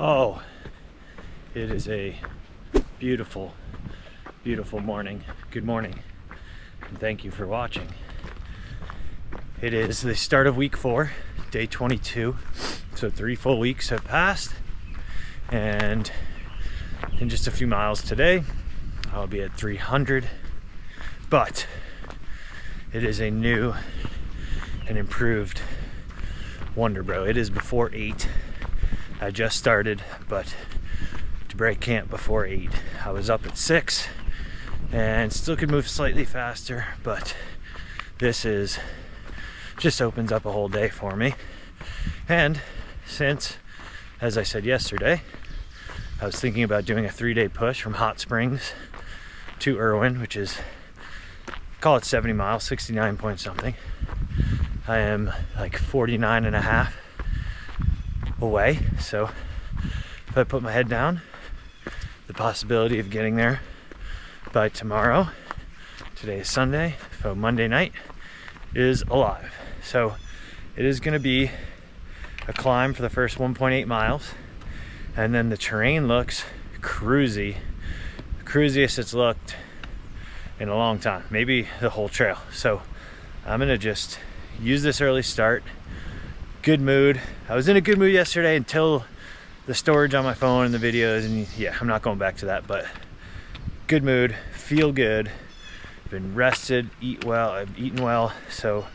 Oh, it is a beautiful, beautiful morning. Good morning, and thank you for watching. It is the start of week 4, day 22. So 3 full weeks have passed, and in just a few miles today, I'll be at 300. But it is a new and improved Wonder Bro. It is before 8. I just started, but to break camp before 8. I was up at 6 and still could move slightly faster, but this is just opens up a whole day for me. And since, as I said yesterday, I was thinking about doing a 3-day push from Hot Springs to Erwin, which is, call it 70 miles, 69 point something. I am like 49 and a half away, so if I put my head down, the possibility of getting there by tomorrow, today is Sunday, so Monday night, is alive. So it is going to be a climb for the first 1.8 miles, and then the terrain looks cruisy, the cruisiest it's looked in a long time, maybe the whole trail. So I'm gonna just use this early start. Good mood. I was in a good mood yesterday until the storage on my phone and the videos, and yeah, I'm not going back to that, but good mood, feel good, been rested, eat well, I've eaten well, so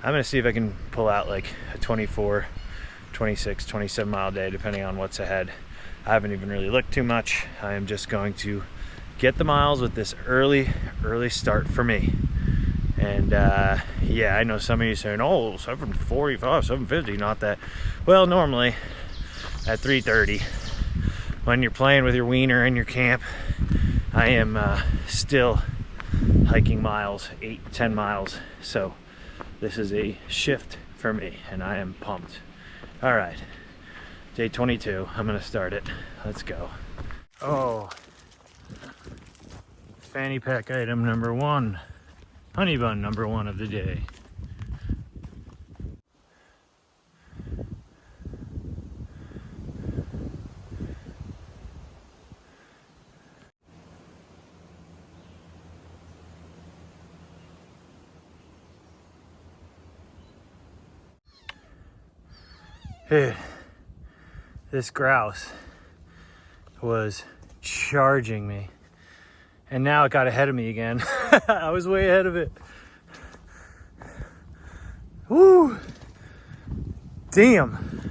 I'm gonna see if I can pull out like a 24, 26, 27 mile day, depending on what's ahead. I haven't even really looked too much. I am just going to get the miles with this early start for me. And yeah, I know some of you saying, oh, 745, 750, not that. Well, normally at 3:30, when you're playing with your wiener in your camp, I am still hiking miles, 8, 10 miles. So this is a shift for me, and I am pumped. All right, day 22, I'm gonna start it. Let's go. Oh, fanny pack item number 1. Honey bun number 1 of the day. Dude, this grouse was charging me. And now it got ahead of me again. I was way ahead of it. Woo! Damn.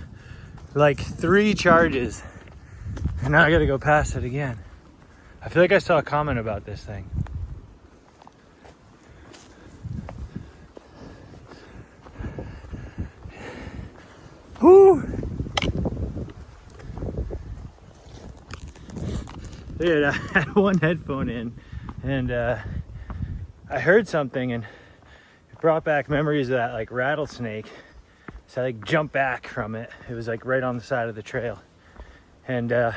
Like 3 charges. And now I gotta go past it again. I feel like I saw a comment about this thing. Woo! Dude, I had one headphone in and I heard something and it brought back memories of that like rattlesnake. So I like jumped back from it. It was like right on the side of the trail. And then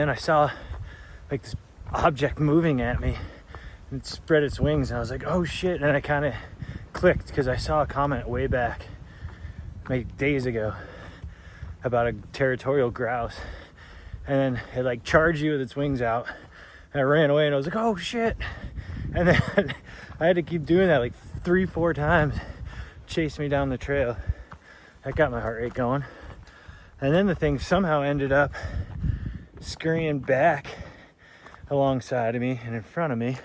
I saw like this object moving at me and it spread its wings and I was like, oh shit. And I kind of clicked because I saw a comment way back like days ago about a territorial grouse. And then it like charged you with its wings out and I ran away and I was like, oh shit. And then I had to keep doing that like 3-4 times, chase me down the trail. That got my heart rate going. And then the thing somehow ended up scurrying back alongside of me and in front of me.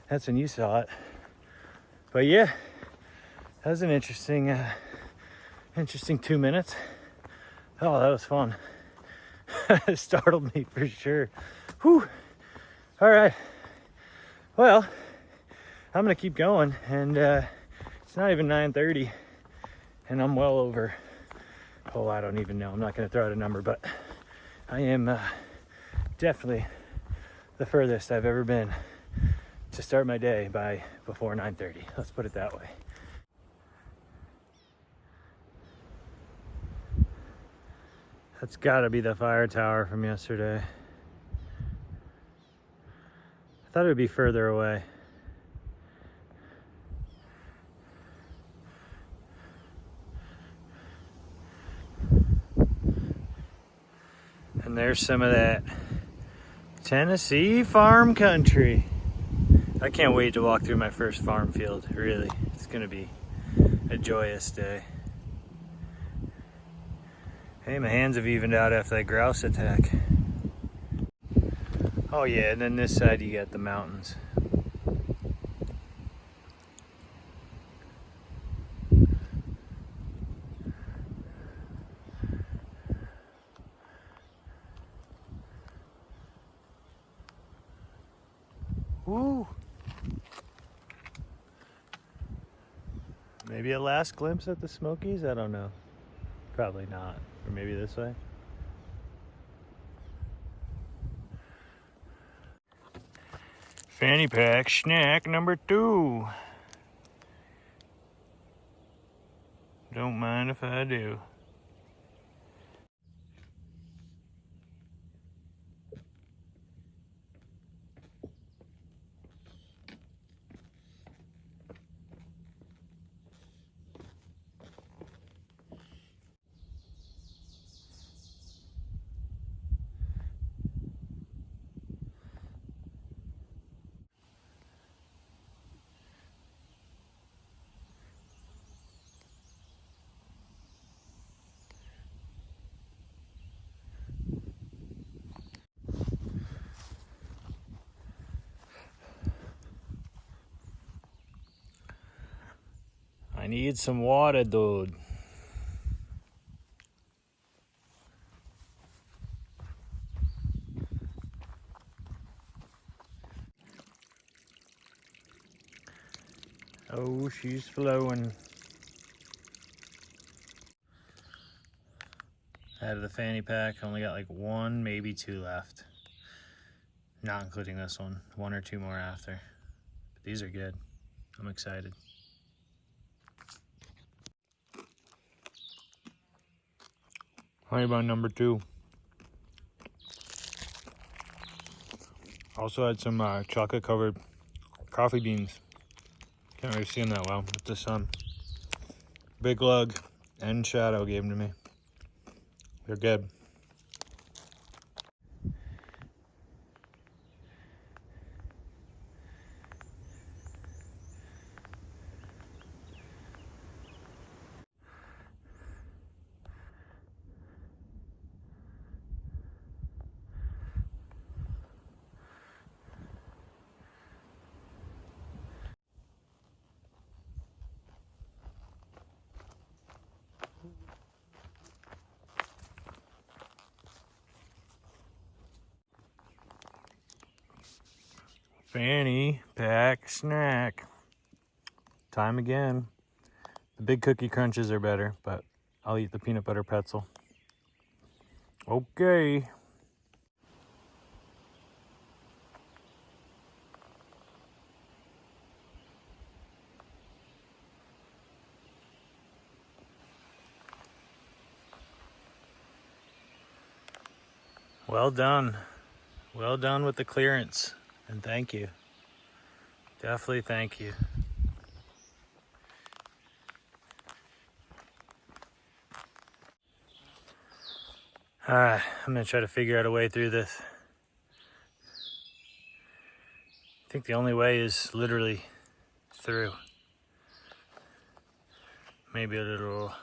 That's when you saw it. But yeah, that was an interesting 2 minutes. Oh, that was fun. It startled me for sure. Whew. All right. Well, I'm gonna keep going, and it's not even 9:30, and I'm well over. Oh, I don't even know. I'm not gonna throw out a number, but I am definitely the furthest I've ever been to start my day by before 9:30. Let's put it that way. That's gotta be the fire tower from yesterday. I thought it would be further away. And there's some of that Tennessee farm country. I can't wait to walk through my first farm field, really. It's gonna be a joyous day. Hey, my hands have evened out after that grouse attack. Oh yeah, and then this side you got the mountains. Woo! Maybe a last glimpse at the Smokies? I don't know. Probably not. Or maybe this way. Fanny pack snack number 2. Don't mind if I do. I need some water, dude. Oh, she's flowing. Out of the fanny pack, only got like 1, maybe 2 left. Not including this one. 1 or 2 more after. But these are good. I'm excited. Honey bun number 2. Also had some chocolate covered coffee beans. Can't really see them that well with the sun. Big Lug and Shadow gave them to me. They're good. Fanny pack snack. Time again. The big cookie crunches are better, but I'll eat the peanut butter pretzel. Okay. Well done. Well done with the clearance. And thank you. Definitely thank you. Alright, I'm gonna try to figure out a way through this. I think the only way is literally through. Maybe a little.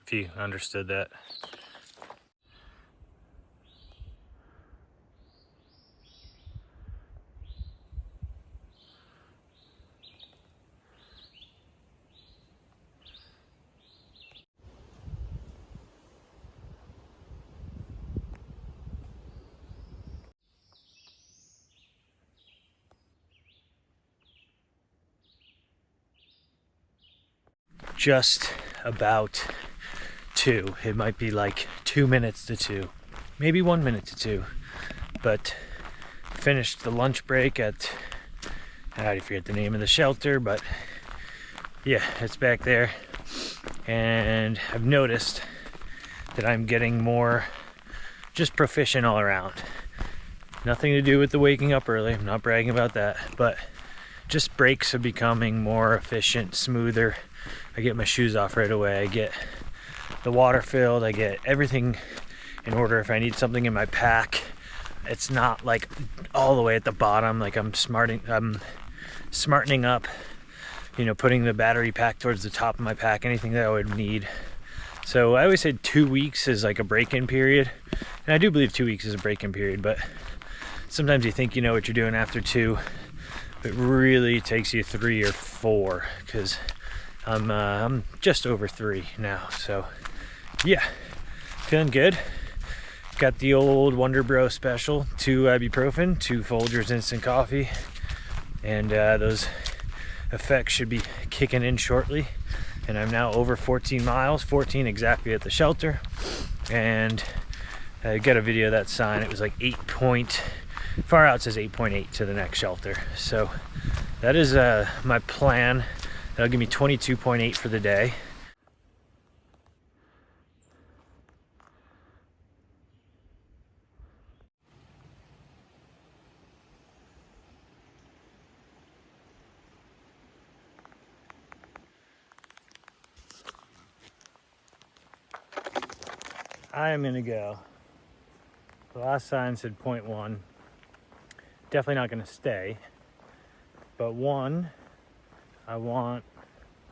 If you understood that. Just about 2. It might be like 2 minutes to 2, maybe 1 minute to 2. But finished the lunch break at, I already forget the name of the shelter, but yeah, it's back there. And I've noticed that I'm getting more just proficient all around. Nothing to do with the waking up early, I'm not bragging about that, but just brakes are becoming more efficient, smoother. I get my shoes off right away, I get the water filled, I get everything in order. If I need something in my pack, it's not like all the way at the bottom, like I'm smartening up, you know, putting the battery pack towards the top of my pack, anything that I would need. So I always said 2 weeks is like a break-in period, and I do believe 2 weeks is a break-in period, but sometimes you think you know what you're doing after 2, but it really takes you 3 or 4, because I'm just over 3 now. So yeah, feeling good. Got the old Wonder Bro special, 2 ibuprofen, 2 Folgers instant coffee, and those effects should be kicking in shortly. And I'm now over 14 miles, 14 exactly at the shelter. And I got a video of that sign. It was like 8 point, far out says 8.8 to the next shelter. So that is my plan. That'll give me 22.8 for the day. I am gonna go. The last sign said 0.1. Definitely not gonna stay. But 1, I want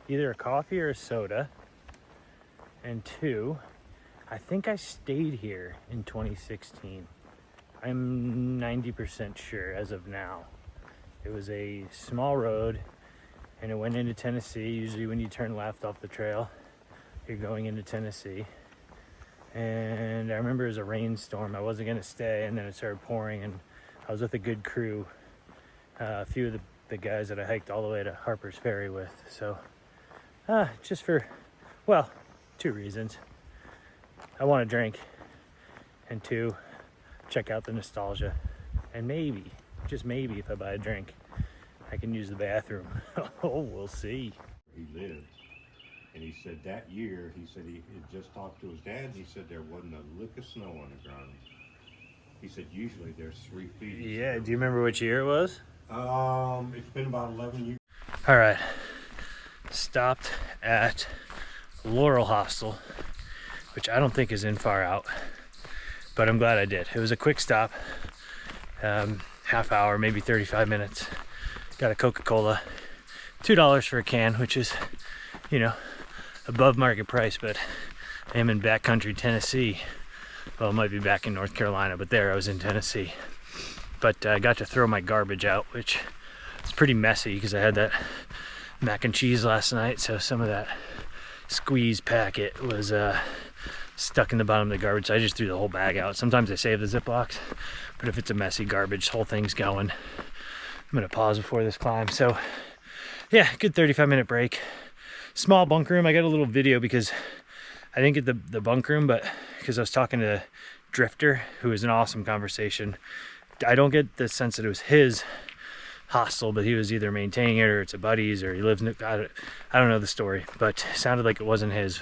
either a coffee or a soda. And 2, I think I stayed here in 2016. I'm 90% sure as of now. It was a small road and it went into Tennessee. Usually when you turn left off the trail, you're going into Tennessee. And I remember it was a rainstorm. I wasn't gonna stay, and then it started pouring, and I was with a good crew. A few of the guys that I hiked all the way to Harper's Ferry with. So just for, well, 2 reasons. I want a drink, and 2, check out the nostalgia. And maybe, just maybe, if I buy a drink, I can use the bathroom. Oh, we'll see. He lived. And he said that year, he said he had just talked to his dad, and he said there wasn't a lick of snow on the ground. He said usually there's 3 feet. Yeah, do you remember which year it was? It's been about 11 years. All right, stopped at Laurel Hostel, which I don't think is in far out, but I'm glad I did. It was a quick stop, half hour, maybe 35 minutes. Got a Coca-Cola, $2 for a can, which is, you know, above market price, but I am in backcountry Tennessee. Well, it might be back in North Carolina, but there I was in Tennessee. But I got to throw my garbage out, which is pretty messy because I had that mac and cheese last night, so some of that squeeze packet was stuck in the bottom of the garbage, so I just threw the whole bag out. Sometimes I save the Ziplocs, but if it's a messy garbage, whole thing's going. I'm gonna pause before this climb. So yeah, good 35-minute break. Small bunk room. I got a little video because I didn't get the bunk room, but because I was talking to Drifter, who was an awesome conversation. I don't get the sense that it was his hostel, but he was either maintaining it or it's a buddy's or he lives in it. I don't know the story, but it sounded like it wasn't his.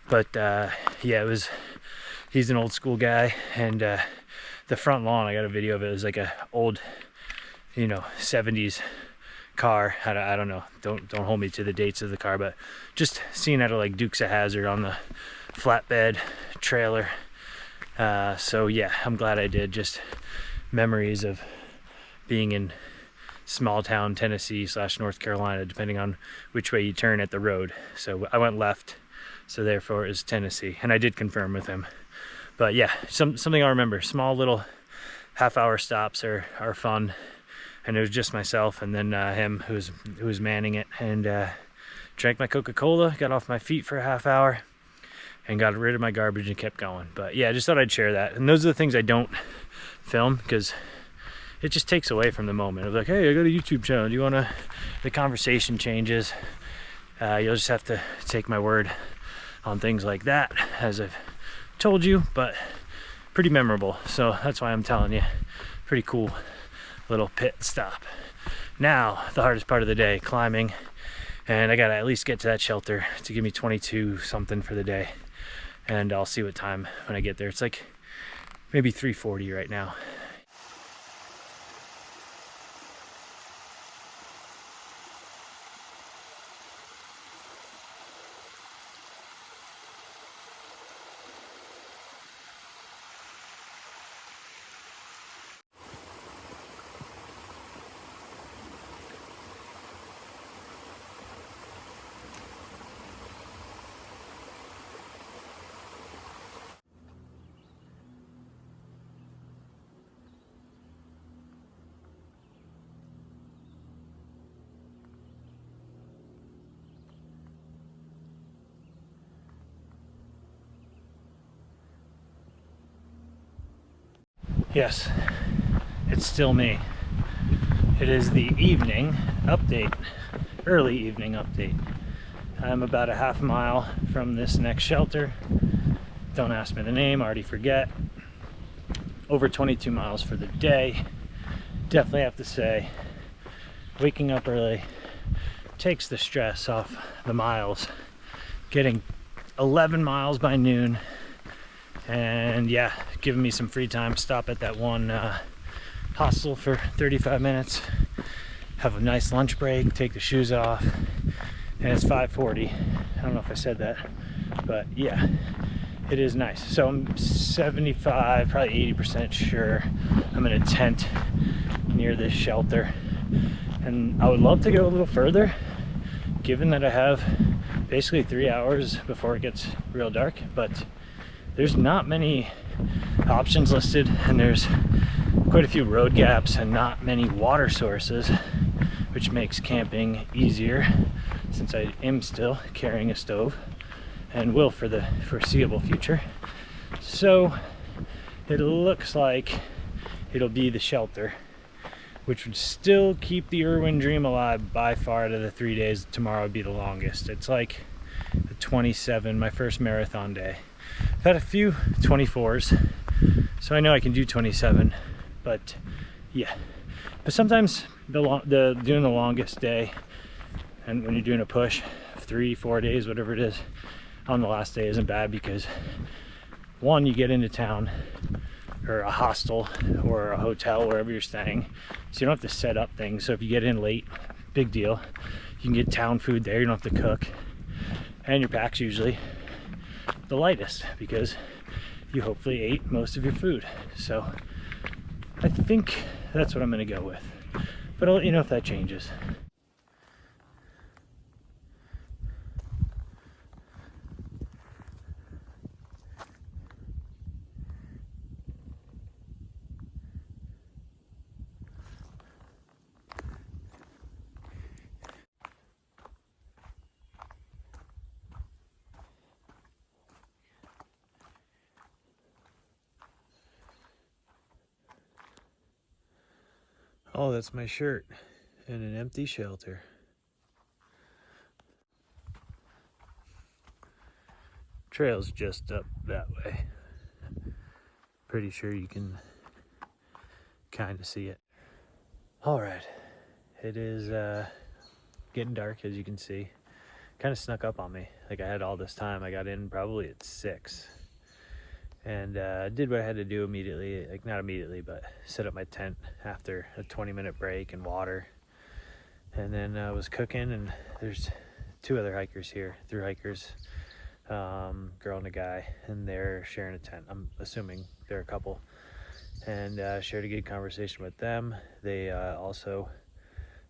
But yeah, it was. He's an old school guy, and the front lawn, I got a video of it. It was like a old, you know, 70s car. I don't know. Don't hold me to the dates of the car, but just seeing out of like Dukes of Hazzard on the flatbed trailer. So yeah, I'm glad I did. Just memories of being in small town Tennessee / North Carolina, depending on which way you turn at the road. So I went left, so therefore it was Tennessee, and I did confirm with him. But yeah, something I remember. Small little half-hour stops are fun, and it was just myself and then him who was manning it, and drank my Coca-Cola, got off my feet for a half hour, and got rid of my garbage and kept going. But yeah, I just thought I'd share that. And those are the things I don't film because it just takes away from the moment of like, hey, I got a YouTube channel, do you want to, the conversation changes. You'll just have to take my word on things like that, as I've told you, but pretty memorable. So that's why I'm telling you, pretty cool little pit stop. Now, the hardest part of the day, climbing, and I gotta at least get to that shelter to give me 22 something for the day, and I'll see what time when I get there. It's like maybe 3:40 right now. Yes, it's still me. It is the evening update, early evening update. I'm about a half mile from this next shelter. Don't ask me the name, I already forget. Over 22 miles for the day. Definitely have to say, waking up early takes the stress off the miles. Getting 11 miles by noon, and yeah, giving me some free time. Stop at that one hostel for 35 minutes, have a nice lunch break, take the shoes off, and it's 5:40. I don't know if I said that, but yeah, it is nice. So I'm 75, probably 80% sure I'm in a tent near this shelter, and I would love to go a little further, given that I have basically 3 hours before it gets real dark, but there's not many options listed, and there's quite a few road gaps and not many water sources, which makes camping easier since I am still carrying a stove and will for the foreseeable future. So it looks like it'll be the shelter, which would still keep the Erwin dream alive by far. Out of the 3 days, tomorrow would be the longest. It's like the 27, my first marathon day. I've had a few 24s, so I know I can do 27, but yeah. But sometimes doing the longest day, and when you're doing a push of 3-4 days, whatever it is, on the last day isn't bad, because one, you get into town or a hostel or a hotel, wherever you're staying, so you don't have to set up things. So if you get in late, big deal. You can get town food there, you don't have to cook, and your pack's usually the lightest because you hopefully ate most of your food. So I think that's what I'm going to go with, but I'll let you know if that changes. Oh, that's my shirt in an empty shelter. Trail's just up that way. Pretty sure you can kind of see it. All right, it is getting dark, as you can see. Kind of snuck up on me. Like, I had all this time. I got in probably at 6 and did what I had to do immediately. Like, not immediately, but set up my tent after a 20-minute break and water. And then I was cooking, and there's 2 other hikers here, Thru hikers, girl and a guy, and they're sharing a tent. I'm assuming they're a couple. And shared a good conversation with them. They also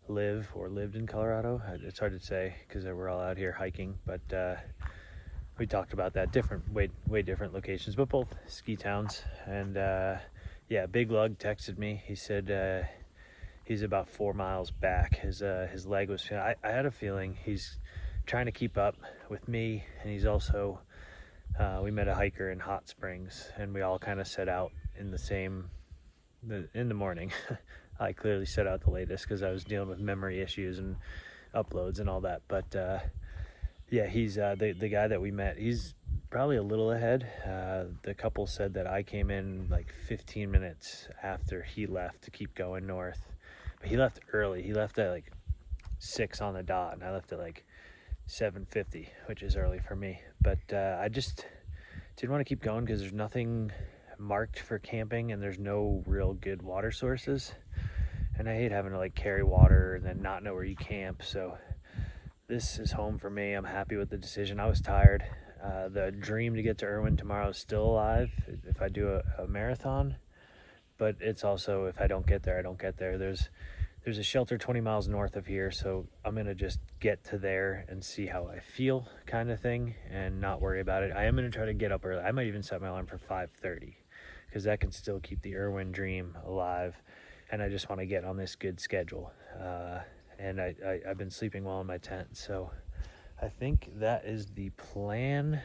lived in Colorado. It's hard to say because we're all out here hiking, but we talked about that. Way different locations, but both ski towns. And yeah, Big Lug texted me. He said he's about 4 miles back. His leg was feeling, I had a feeling he's trying to keep up with me, and he's also we met a hiker in Hot Springs, and we all kind of set out in the morning. I clearly set out the latest because I was dealing with memory issues and uploads and all that. But yeah, he's the guy that we met. He's probably a little ahead. The couple said that I came in like 15 minutes after he left to keep going north. But he left early. He left at like 6 on the dot, and I left at like 7:50, which is early for me. But I just didn't want to keep going because there's nothing marked for camping, and there's no real good water sources, and I hate having to like carry water and then not know where you camp. So this is home for me. I'm happy with the decision. I was tired. The dream to get to Erwin tomorrow is still alive if I do a marathon, but it's also, if I don't get there, I don't get there. There's a shelter 20 miles north of here, so I'm gonna just get to there and see how I feel, kind of thing, and not worry about it. I am gonna try to get up early. I might even set my alarm for 5:30 because that can still keep the Erwin dream alive, and I just want to get on this good schedule. And I've been sleeping well in my tent, so I think that is the plan.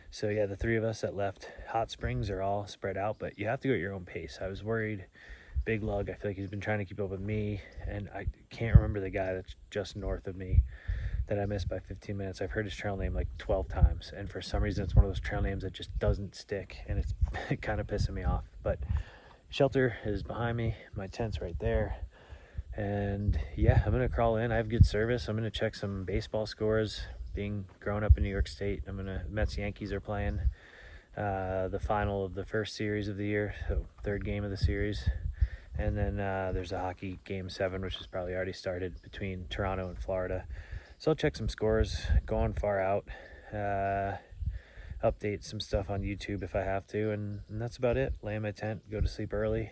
So yeah, the 3 of us that left Hot Springs are all spread out, but you have to go at your own pace. I was worried. Big Lug, I feel like he's been trying to keep up with me, and I can't remember the guy that's just north of me that I missed by 15 minutes. I've heard his trail name like 12 times, and for some reason it's one of those trail names that just doesn't stick, and it's kind of pissing me off. But shelter is behind me, my tent's right there, and yeah, I'm gonna crawl in. I have good service. I'm gonna check some baseball scores. Being grown up in New York State, Mets Yankees are playing the final of the first series of the year, so 3rd game of the series. And then there's a hockey game 7, which has probably already started between Toronto and Florida. So I'll check some scores, go on far out, update some stuff on YouTube if I have to, and that's about it. Lay in my tent, go to sleep early,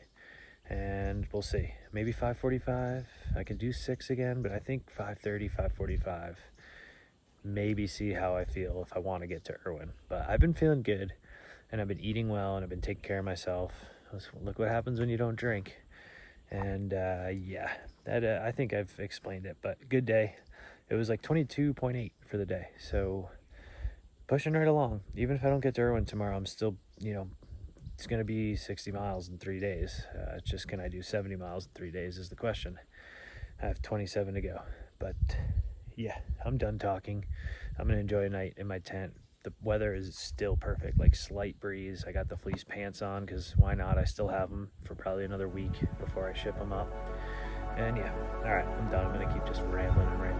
and we'll see. Maybe 5:45. I can do 6 again, but I think 5:30, 5:45. Maybe see how I feel if I want to get to Erwin. But I've been feeling good, and I've been eating well, and I've been taking care of myself. Look what happens when you don't drink. And yeah, that I think I've explained it, but good day. It was like 22.8 for the day, so pushing right along. Even if I don't get to Erwin tomorrow, I'm still, it's gonna be 60 miles in 3 days. It's just, can I do 70 miles in 3 days is the question. I have 27 to go, but yeah, I'm done talking. I'm gonna enjoy a night in my tent. The weather is still perfect, like slight breeze. I got the fleece pants on because why not? I still have them for probably another week before I ship them up. And yeah, all right, I'm done. I'm gonna keep just rambling and rambling.